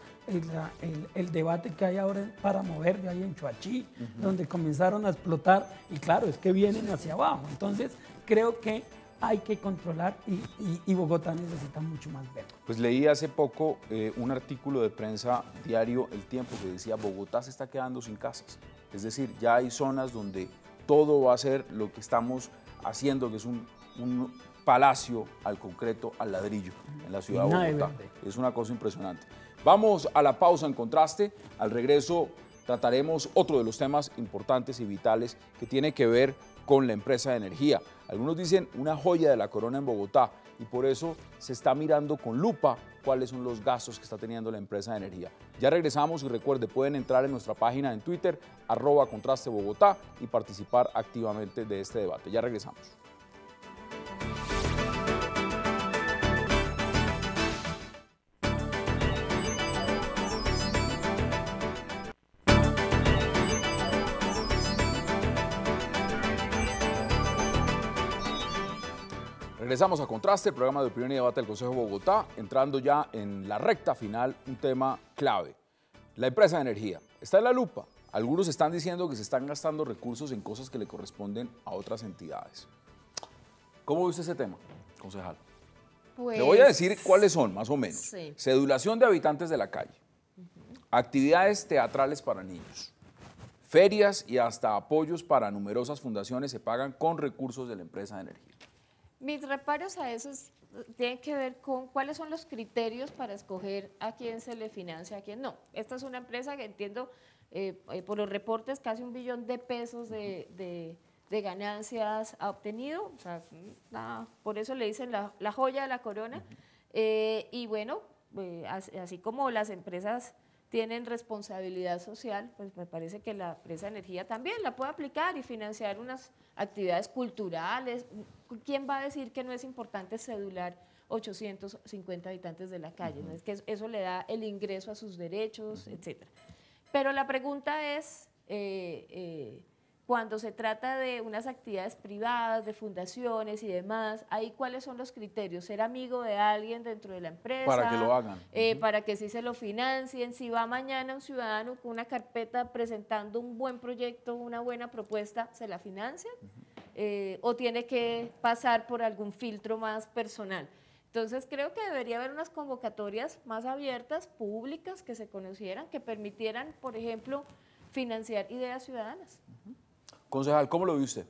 el debate que hay ahora para mover de ahí en Choachí, donde comenzaron a explotar, y claro, es que vienen hacia abajo. Entonces creo que hay que controlar y Bogotá necesita mucho más verde. Pues leí hace poco un artículo de prensa diario El Tiempo que decía: Bogotá se está quedando sin casas. Es decir, ya hay zonas donde todo va a ser lo que estamos haciendo, que es un palacio al concreto, al ladrillo en la ciudad de Bogotá. Es una cosa impresionante. Vamos a la pausa en Contraste. Al regreso trataremos otro de los temas importantes y vitales que tiene que ver con la empresa de energía. Algunos dicen una joya de la corona en Bogotá, y por eso se está mirando con lupa cuáles son los gastos que está teniendo la empresa de energía. Ya regresamos, y recuerde, pueden entrar en nuestra página en Twitter, @ContrasteBogotá, y participar activamente de este debate. Ya regresamos. Regresamos a Contraste, el programa de opinión y debate del Consejo de Bogotá, entrando ya en la recta final, un tema clave. La empresa de energía está en la lupa. Algunos están diciendo que se están gastando recursos en cosas que le corresponden a otras entidades. ¿Cómo ve usted ese tema, concejal? Pues, Le voy a decir cuáles son, más o menos. Sí. Cedulación de habitantes de la calle, actividades teatrales para niños, ferias y hasta apoyos para numerosas fundaciones se pagan con recursos de la empresa de energía. Mis reparos a esos tienen que ver con cuáles son los criterios para escoger a quién se le financia, a quién no. Esta es una empresa que entiendo, por los reportes, casi 1 billón de pesos de ganancias ha obtenido, o sea, por eso le dicen la joya de la corona. Y bueno, así como las empresas tienen responsabilidad social, pues me parece que la empresa de energía también la puede aplicar y financiar unas actividades culturales. ¿Quién va a decir que no es importante cedular 850 habitantes de la calle? ¿No? Es que eso le da el ingreso a sus derechos, etcétera. Pero la pregunta es, cuando se trata de unas actividades privadas, de fundaciones y demás, ahí cuáles son los criterios, ser amigo de alguien dentro de la empresa, Para que lo hagan. Para que sí se lo financien, si va mañana un ciudadano con una carpeta presentando un buen proyecto, una buena propuesta, ¿se la financian? ¿O tiene que pasar por algún filtro más personal? Entonces creo que debería haber unas convocatorias más abiertas, públicas, que se conocieran, que permitieran, por ejemplo, financiar ideas ciudadanas. Concejal, ¿cómo lo ve usted?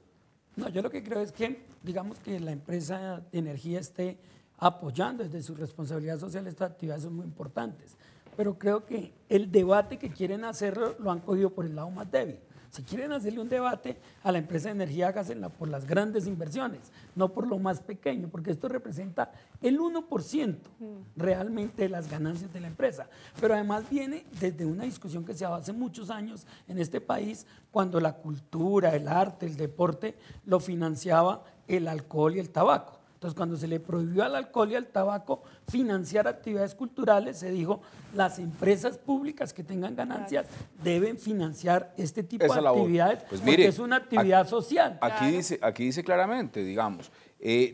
No, yo lo que creo es que, digamos que la empresa de energía esté apoyando desde su responsabilidad social estas actividades son muy importantes, pero creo que el debate que quieren hacerlo lo han cogido por el lado más débil. Si quieren hacerle un debate a la empresa de energía, hágasela por las grandes inversiones, no por lo más pequeño, porque esto representa el 1% realmente de las ganancias de la empresa. Pero además viene desde una discusión que se ha dado hace muchos años en este país, cuando la cultura, el arte, el deporte lo financiaba el alcohol y el tabaco. Entonces, cuando se le prohibió al alcohol y al tabaco financiar actividades culturales, se dijo, las empresas públicas que tengan ganancias deben financiar este tipo de actividades, pues porque mire, es una actividad social. Aquí dice claramente, digamos,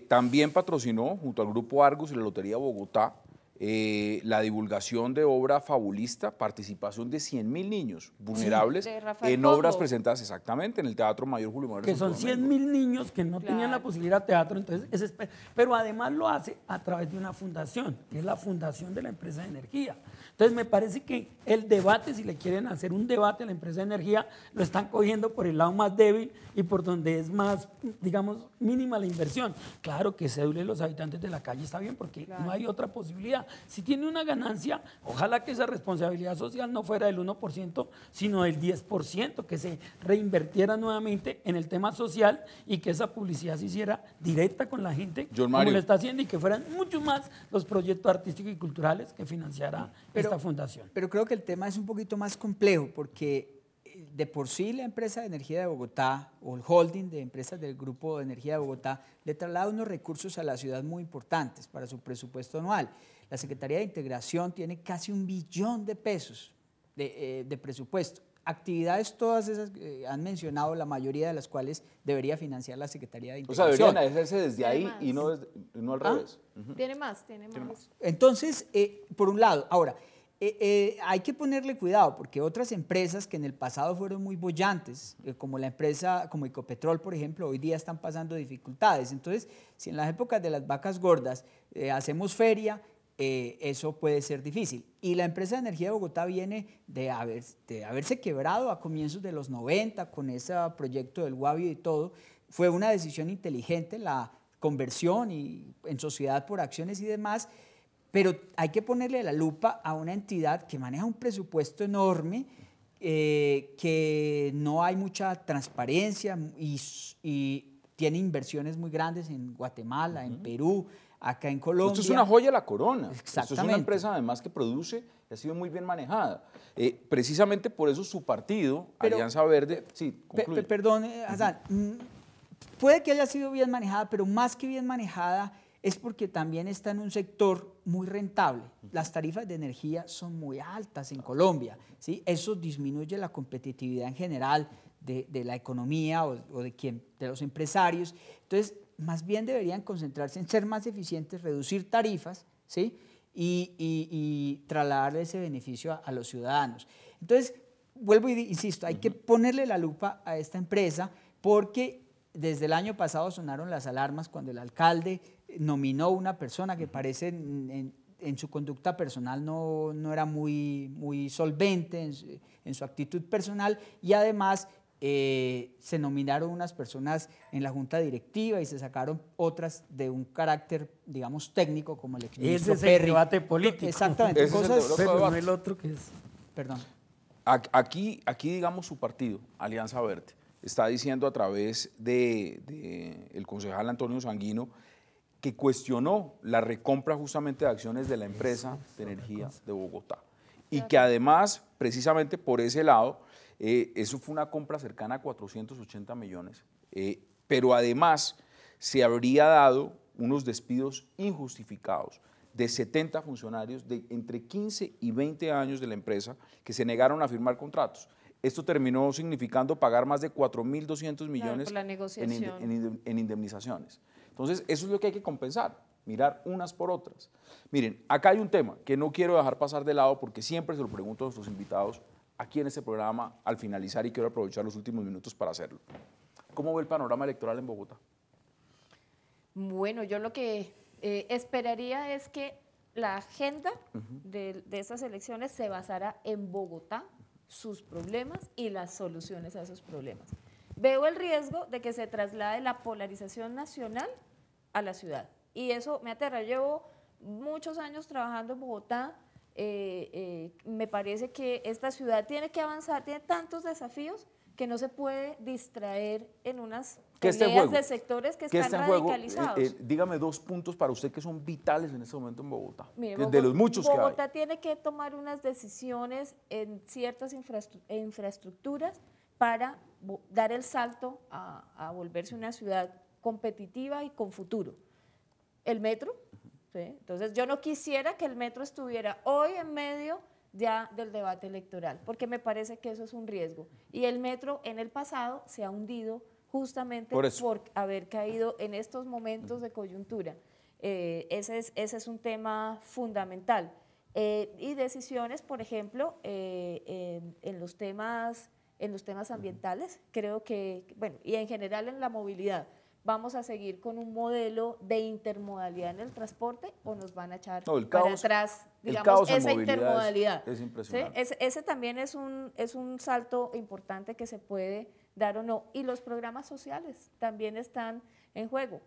también patrocinó junto al Grupo Argos y la Lotería Bogotá la divulgación de obra fabulista, participación de 100.000 niños vulnerables en obras presentadas exactamente en el Teatro Mayor Julio Manuel Que son 100.000 niños que no tenían la posibilidad de teatro, entonces pero además lo hace a través de una fundación, que es la fundación de la empresa de energía. Entonces me parece que el debate, si le quieren hacer un debate a la empresa de energía, lo están cogiendo por el lado más débil y por donde es más, digamos, mínima la inversión. Claro que cédule los habitantes de la calle está bien, porque no hay otra posibilidad. Si tiene una ganancia, ojalá que esa responsabilidad social no fuera del 1%, sino del 10%, que se reinvirtiera nuevamente en el tema social y que esa publicidad se hiciera directa con la gente, como lo está haciendo, y que fueran mucho más los proyectos artísticos y culturales que financiara esta fundación. Pero creo que el tema es un poquito más complejo, porque de por sí la empresa de energía de Bogotá o el holding de empresas del Grupo de Energía de Bogotá le traslada unos recursos a la ciudad muy importantes para su presupuesto anual. La Secretaría de Integración tiene casi 1 billón de pesos de presupuesto. Actividades todas esas han mencionado, la mayoría de las cuales debería financiar la Secretaría de Integración. O sea, deberían hacerse desde ahí y no al revés. Tiene más. Entonces, por un lado, ahora, hay que ponerle cuidado, porque otras empresas que en el pasado fueron muy bollantes, como la empresa, como Ecopetrol, por ejemplo, hoy día están pasando dificultades. Entonces, si en las épocas de las vacas gordas hacemos feria, eso puede ser difícil. Y la empresa de energía de Bogotá viene de haberse quebrado a comienzos de los 90 con ese proyecto del Guavio y todo. Fue una decisión inteligente la conversión en sociedad por acciones y demás, pero hay que ponerle la lupa a una entidad que maneja un presupuesto enorme, que no hay mucha transparencia y tiene inversiones muy grandes en Guatemala, en Perú, acá en Colombia. Esto es una joya de la corona. Exactamente. Esto es una empresa además que produce y ha sido muy bien manejada. Precisamente por eso su partido, Alianza Verde, sí, concluye. Perdón, Hassan, puede que haya sido bien manejada, pero más que bien manejada es porque también está en un sector muy rentable. Las tarifas de energía son muy altas en Colombia, ¿sí? Eso disminuye la competitividad en general de la economía o de los empresarios. Entonces, más bien deberían concentrarse en ser más eficientes, reducir tarifas, ¿sí? y trasladar ese beneficio a los ciudadanos. Entonces, vuelvo y insisto, hay que ponerle la lupa a esta empresa, porque desde el año pasado sonaron las alarmas cuando el alcalde nominó una persona que parece en su conducta personal no era muy solvente en su actitud personal, y además se nominaron unas personas en la junta directiva y se sacaron otras de un carácter, digamos, técnico, como el exministro Ese es el debate político. Exactamente. Ese es el Pero debate. no el otro que es... Perdón. Aquí, digamos, su partido, Alianza Verde, está diciendo a través de el concejal Antonio Sanguino que cuestionó la recompra justamente de acciones de la empresa de energía de Bogotá. Y que además, precisamente por ese lado, eso fue una compra cercana a 480 millones, pero además se habría dado unos despidos injustificados de 70 funcionarios de entre 15 y 20 años de la empresa que se negaron a firmar contratos. Esto terminó significando pagar más de 4.200 millones por la negociación. en indemnizaciones. Entonces, eso es lo que hay que compensar, mirar unas por otras. Miren, acá hay un tema que no quiero dejar pasar de lado porque siempre se lo pregunto a nuestros invitados aquí en este programa al finalizar, y quiero aprovechar los últimos minutos para hacerlo. ¿Cómo ve el panorama electoral en Bogotá? Bueno, yo lo que esperaría es que la agenda de estas elecciones se basara en Bogotá, sus problemas y las soluciones a esos problemas. Veo el riesgo de que se traslade la polarización nacional a la ciudad, y eso me aterra. Llevo muchos años trabajando en Bogotá. Me parece que esta ciudad tiene que avanzar, tiene tantos desafíos que no se puede distraer en unas peleas de sectores que están radicalizados. Dígame 2 puntos para usted que son vitales en este momento en Bogotá, Mire, de los muchos que hay. Bogotá tiene que tomar unas decisiones en ciertas infraestructuras para dar el salto a volverse una ciudad competitiva y con futuro. El metro, ¿sí? Entonces yo no quisiera que el metro estuviera hoy en medio ya del debate electoral, porque me parece que eso es un riesgo. Y el metro en el pasado se ha hundido justamente por haber caído en estos momentos de coyuntura. Ese es un tema fundamental. Y decisiones, por ejemplo, en los temas ambientales, creo que, bueno, y en general en la movilidad, ¿vamos a seguir con un modelo de intermodalidad en el transporte o nos van a echar para atrás, digamos, esa intermodalidad? Es impresionante. ¿Sí? Ese también es un salto importante que se puede dar o no. Y los programas sociales también están en juego.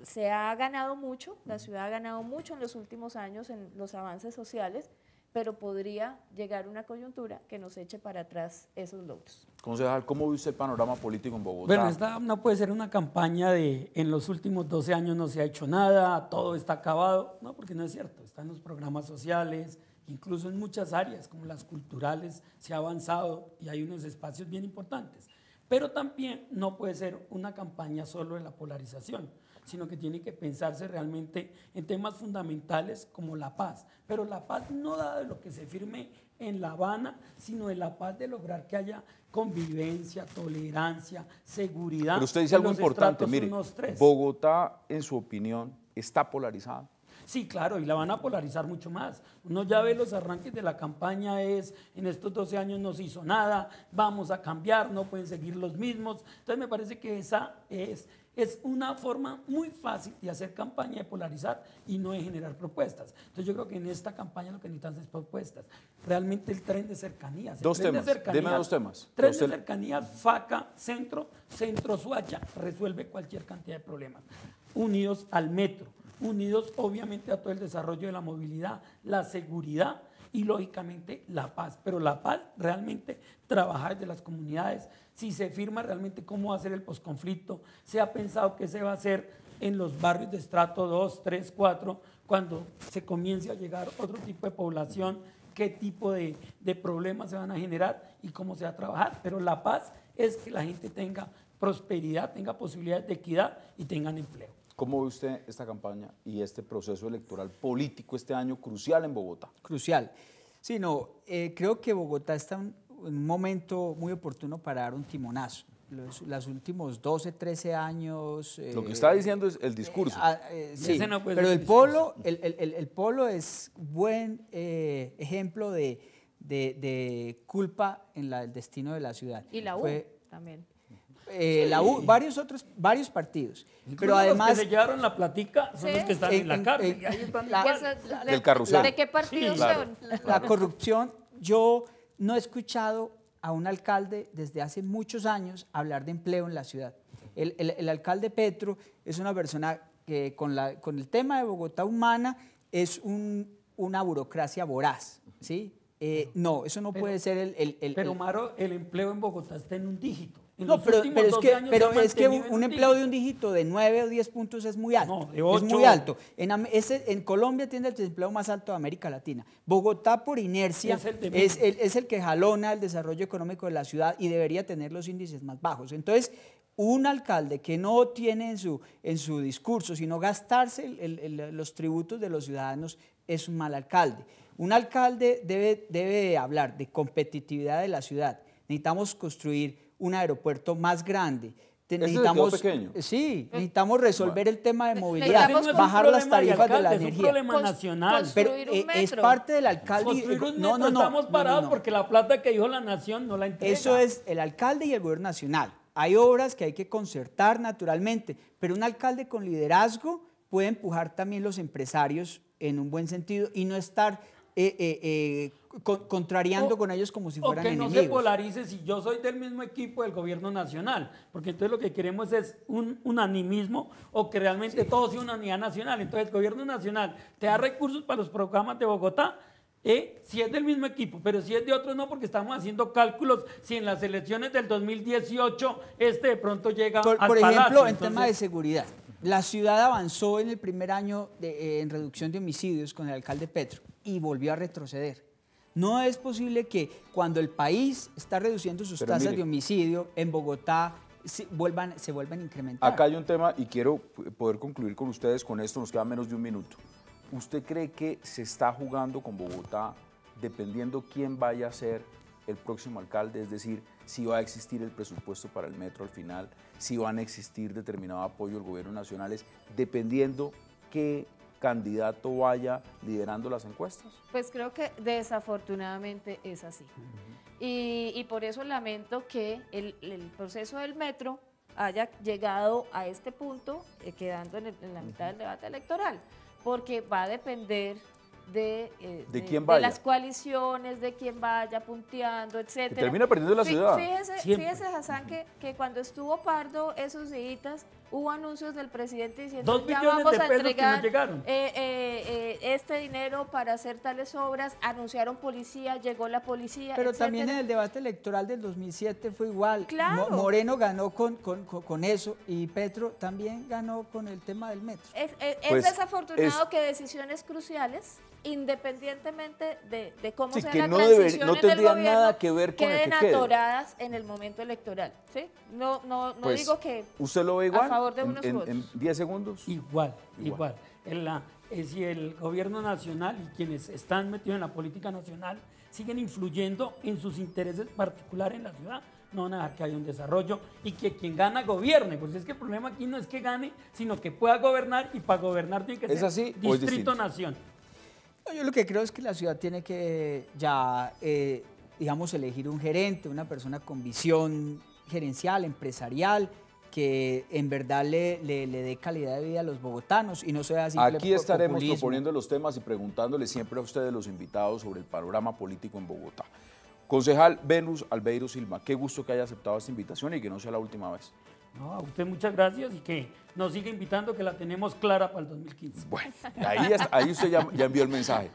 Se ha ganado mucho, la ciudad ha ganado mucho en los últimos años en los avances sociales, pero podría llegar una coyuntura que nos eche para atrás esos logros. Concejal, ¿cómo ve usted el panorama político en Bogotá? Bueno, esta no puede ser una campaña de en los últimos 12 años no se ha hecho nada, todo está acabado, no, porque no es cierto. Están los programas sociales, incluso en muchas áreas como las culturales se ha avanzado y hay unos espacios bien importantes. Pero también no puede ser una campaña solo de la polarización, sino que tiene que pensarse realmente en temas fundamentales como la paz. Pero la paz no da de lo que se firme en La Habana, sino de la paz de lograr que haya convivencia, tolerancia, seguridad. Pero usted dice algo importante, mire, Bogotá, en su opinión, está polarizada. Sí, claro, y la van a polarizar mucho más. Uno ya ve los arranques de la campaña, en estos 12 años no se hizo nada, vamos a cambiar, no pueden seguir los mismos. Entonces me parece que esa es una forma muy fácil de hacer campaña, de polarizar y no de generar propuestas. Entonces yo creo que en esta campaña lo que necesitan es propuestas. Realmente el tren de cercanías. Deme 2 temas. Tren de cercanías, FACA, Centro-Suacha, resuelve cualquier cantidad de problemas. Unidos al metro, unidos obviamente a todo el desarrollo de la movilidad, la seguridad y lógicamente la paz. Pero la paz realmente trabajar desde las comunidades. Si se firma realmente cómo va a ser el posconflicto, se ha pensado que se va a hacer en los barrios de estrato 2, 3, 4, cuando se comience a llegar otro tipo de población, qué tipo de problemas se van a generar y cómo se va a trabajar. Pero la paz es que la gente tenga prosperidad, tenga posibilidades de equidad y tengan empleo. ¿Cómo ve usted esta campaña y este proceso electoral político este año crucial en Bogotá? Crucial. Sí, no, creo que Bogotá está en un momento muy oportuno para dar un timonazo. Los últimos 12, 13 años... Lo que está diciendo es el discurso. Sí, pero el polo es buen ejemplo de culpa en el destino de la ciudad. Y la U también. varios partidos. Incluso Pero además los que se llevaron la platica son Sí. los que están en la cárcel. Ahí están igual. Del carrusel. ¿De qué partido Sí, claro. son? la corrupción, yo no he escuchado a un alcalde desde hace muchos años hablar de empleo en la ciudad. El alcalde Petro es una persona que con el tema de Bogotá Humana es una burocracia voraz, ¿sí? No, eso no puede ser Pero Maro, el empleo en Bogotá está en un dígito. En No, los pero últimos es 12 que, años se ha un mantenido en empleo de dígito. un dígito de 9 o 10 puntos es muy alto. No, de es 8. muy alto. En Colombia tiene el desempleo más alto de América Latina. Bogotá, por inercia, es el que jalona el desarrollo económico de la ciudad y debería tener los índices más bajos. Entonces, un alcalde que no tiene en su discurso, sino gastarse los tributos de los ciudadanos, es un mal alcalde. Un alcalde debe hablar de competitividad de la ciudad. Necesitamos construir un aeropuerto más grande. Necesitamos, pequeño. Sí, necesitamos resolver el tema de movilidad, Necesitamos no es un bajar las problema de tarifas de la alcalde, es un energía. problema nacional. Pero construir un es metro. parte del alcalde. Construir un metro, estamos parados no. porque la plata que dijo la nación no la entrega. Eso es el alcalde y el gobierno nacional. Hay obras que hay que concertar naturalmente, pero un alcalde con liderazgo puede empujar también los empresarios en un buen sentido y no estar contrariando con ellos como si fueran o que no enemigos. se polarice si yo soy del mismo equipo del gobierno nacional, porque entonces lo que queremos es un unanimismo o que realmente todo sea una unidad nacional. Entonces el gobierno nacional te da recursos para los programas de Bogotá, si es del mismo equipo, pero si es de otro no, porque estamos haciendo cálculos si en las elecciones del 2018 de pronto llega al Por palacio. ejemplo, en Entonces, tema de seguridad. La ciudad avanzó en el primer año en reducción de homicidios con el alcalde Petro y volvió a retroceder. No es posible que cuando el país está reduciendo sus Pero tasas mire, de homicidio, en Bogotá se vuelvan a incrementar. Acá hay un tema y quiero poder concluir con ustedes con esto, nos queda menos de un minuto. ¿Usted cree que se está jugando con Bogotá dependiendo quién vaya a ser el próximo alcalde? Es decir, si va a existir el presupuesto para el metro al final, si van a existir determinado apoyo del gobierno nacional, es dependiendo qué candidato vaya liderando las encuestas. Pues creo que desafortunadamente es así. Y por eso lamento que el proceso del metro haya llegado a este punto, quedando en la mitad del debate electoral, porque va a depender de quién vaya. las coaliciones, de quién vaya punteando, etc. Que termina perdiendo la ciudad. Fíjese, Hassan, que cuando estuvo Pardo esos días, hubo anuncios del presidente diciendo 2 ya billones vamos de a pesos que entregar no llegaron. este dinero para hacer tales obras, anunciaron policía, llegó la policía, Pero etcétera. también en el debate electoral del 2007 fue igual. Claro. Moreno ganó con eso y Petro también ganó con el tema del metro. Es Pues, desafortunado que decisiones cruciales, independientemente de cómo Sí, sea que la no transición no en el tendría gobierno, nada que ver con el queden que quede. atoradas en el momento electoral. ¿Sí? No Pues, digo que ¿usted lo ve igual? a favor de unos u en otros. 10 segundos. Igual. Si el gobierno nacional y quienes están metidos en la política nacional siguen influyendo en sus intereses particulares en la ciudad, no van a dejar que haya un desarrollo y que quien gana gobierne, porque es que el problema aquí no es que gane, sino que pueda gobernar y para gobernar tiene que ¿Es ser así o es distinto? distrito-nación. No, yo lo que creo es que la ciudad tiene que ya, digamos, elegir un gerente, una persona con visión gerencial, empresarial, que en verdad le dé calidad de vida a los bogotanos y no sea simple Aquí estaremos populismo. proponiendo los temas y preguntándole siempre a ustedes, los invitados, sobre el panorama político en Bogotá. Concejal Venus Albeiro Silva, qué gusto que haya aceptado esta invitación y que no sea la última vez. No, a usted muchas gracias y que nos siga invitando, que la tenemos clara para el 2015. Bueno, ahí usted ya envió el mensaje.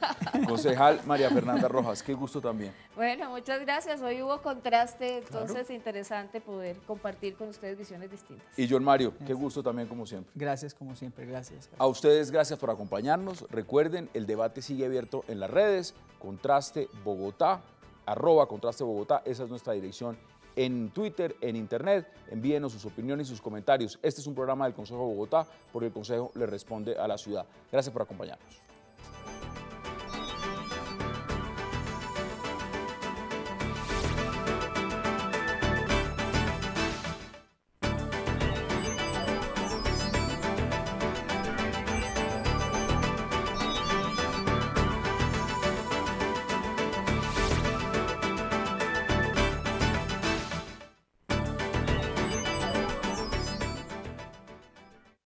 Concejal María Fernanda Rojas, qué gusto también. Bueno, muchas gracias. Hoy hubo contraste, entonces interesante poder compartir con ustedes visiones distintas. Y John Mario, qué gusto también como siempre. Gracias, como siempre, gracias. A ustedes, gracias por acompañarnos. Recuerden, el debate sigue abierto en las redes, Contraste Bogotá, @Contraste Bogotá, esa es nuestra dirección en Twitter, en Internet. Envíenos sus opiniones y sus comentarios. Este es un programa del Consejo de Bogotá, porque el Consejo le responde a la ciudad. Gracias por acompañarnos.